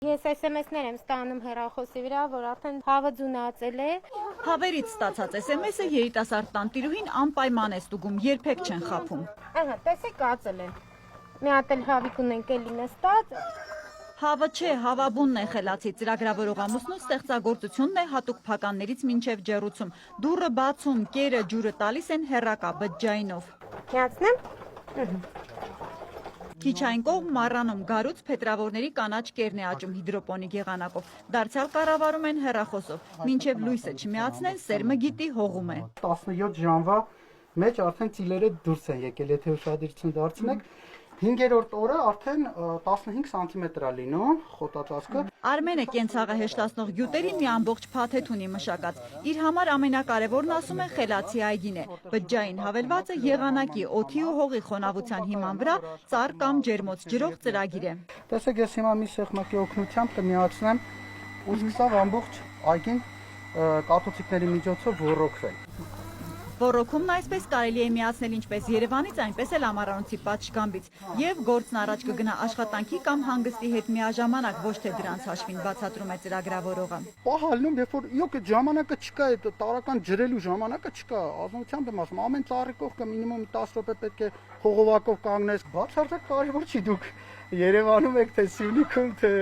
Ես SMS-ներ եմ ստանում հեռախոսի վրա, որ արդեն հավը ձունացել է։ Հավերից ստացած SMS-ը երիտասարդ տանտիրուհին անպայման է ստուգում, երբեք չեն խաբում։ Ահա, տեսեք, ածել են։ Մի հատ էլ հավիկ ունենք էլի նստած։ Հավը չէ, հավաբունն է խելացի ծրագրավորող ամուսնու ստեղծագործությունն է հատուկ փականներից մինչև ջեռուցում։ Դուռը բացում, կերը, ջուրը տալիս են հեռակա բջջայինով։ Միացնեմ։ Քիչ այն կողմ մառանում գարուց փետրավորների կանաչ կերն է աճում հիդրոպոնիկ եղանակով։ Դարձյալ կառավարում են հեռախոսով։ Մինչև լույսը չմիացնեն, սերմը գիտի հողում է։ 17 ժամվա մեջ արդեն ծիլերը դուրս են եկել, եթե ուշադրություն դարձնեք։ 5-րդ օրը արդեն 15 սանտիմետր է լինում խոտածածկը։ Արմենը կենցաղը հեշտացնող գյուտերին մի ամբողջ փաթեթ ունի մշակած։ Իր համար ամենակարևորն ասում է խելացի այգին է։ Բջջային հավելվածը եղանակի, օդի ու հողի խոնավության հիման վրա ծառ կամ ջերմոց ջրող ծրագիր է։ Տեսեք, ես հիմա մի սեղմակի օգնությամբ կմիացնեմ ու սկսավ ամբողջ այգին կաթոցիկների միջոցով ոռոգվել։ Ոռոգումն այսպես կարելի է միացնել ինչպես Երևանից, այնպես էլ Ամառանոցի պատշգամբից։ Եվ գործն առաջ կգնա աշխատանքի կամ հանգստի հետ միաժամանակ, ոչ թե դրանց հաշվին, բացատրում է ծրագրավորողը։ Պահալնում, երբ որ իոք այդ ժամանակը չկա, այդ տարական ջրելու ժամանակը չկա, ազնվությամբ եմ ասում, ամեն ծառի կողքը մինիմում 10 րոպե պետք է խողովակով կանգնես։ Բացարձակ կարևոր չի դուք Երևանում եք, թե Սյունիքում, թե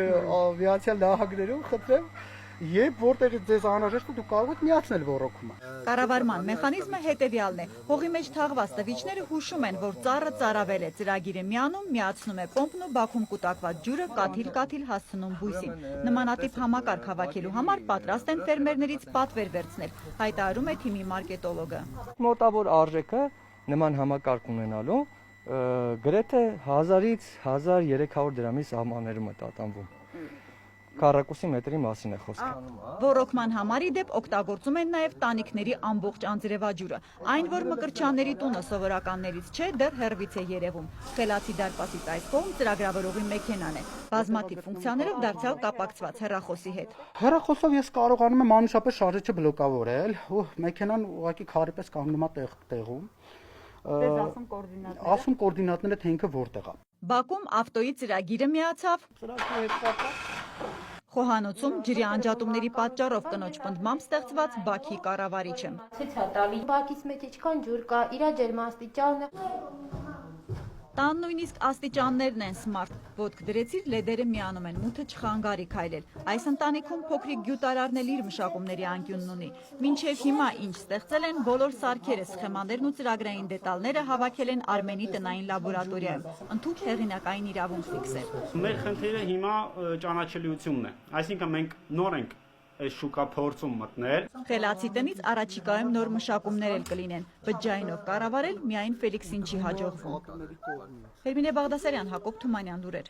Միացյալ Նահանգներում, խնդրեմ։ Երբ որտեղ ձեզ անհրաժեշտ է, դուք կարող եք միացնել ոռոգումը։ Կառավարման մեխանիզմը հետևյալն է։ Հողի մեջ թաղված տվիճները հուշում են, որ ծառը ծառավել է, ծրագիրը միանում, միացնում է պոմպն ու բաքում կուտակված ջուրը կաթիլ-կաթիլ հասցնում բույսին։ Նմանատիպ համակարգ հավաքելու համար պատրաստ են ֆերմերներից պատվեր վերցնել, հայտարարում է թիմի մարկետոլոգը։ Մոտավոր արժեքը նման համակարգ ունենալու գրեթե 1000-ից 1300 դրամի սահմաններում է տատանվում։ Քառակուսի մետրի մասին է խոսքը։ Ոռոգման համար ի դեպ օգտագործում են նաև տանիքների ամբողջ անձրևաջուրը։ Այն, որ Մկրտչյանների տունը սովորականներից չէ, դեռ հեռվից է երևում։ Խելացի դարպասից այս կողմ ծրագրավորողի մեքենան է։ Բազմաթիվ ֆունկցիաներով դարձյալ կապակցված հեռախոսի հետ։ Հեռախոսով ես կարողանում եմ անմիջապես շարժիչը բլոկավորել ու մեքենան ուղղակի քարի պես կանգնում է տեղում։ Դες ասում կոորդինատները։ Ասում կոորդինատները թե ինքը որտեղ է։ Բաքում ավտոյի ծրագիրը միացավ։ Ծրագրի հետ կապված Խոհանոցում ջրի անջատումների պատճառով կնոջ պնդմամբ ստեղծված բաքի կառավարիչը։ Ցույց է տալի բակից մեջ ինչքան ջուր կա, իր ջերմաստիճանը։ Տան նույնիսկ աստիճաններն են սմարթ։ Ոտք դրեցիր, լեդերը միանում են, մութը չխանգարի քայլել։ Այս ընտանիքում փոքրիկ գյուտարարն էլ իր մշակումների անկյունն ունի։ Մինչև հիմա ինչ ստեղծել են բոլոր սարքերը, սխեմաներն ու ծրագրային դետալները հավաքել են Արմենի տնային լաբորատորիայում։ Ընդհանուր հեղինակային իրավունք ֆիքսեր։ Մեր խնդիրը հիմա ճանաչելիությունն է։ Այսինքն մենք նոր ենք այս շուկա փորձում մտնել։ Խելացի տնից առաջիկայում նոր մշակումներ էլ կլինեն։ Բջջայինով կառավարել միայն Ֆելիքսին չի հաջողվում։ Հերմինե Բաղդասարյան, Հակոբ Թումանյան, լուրեր։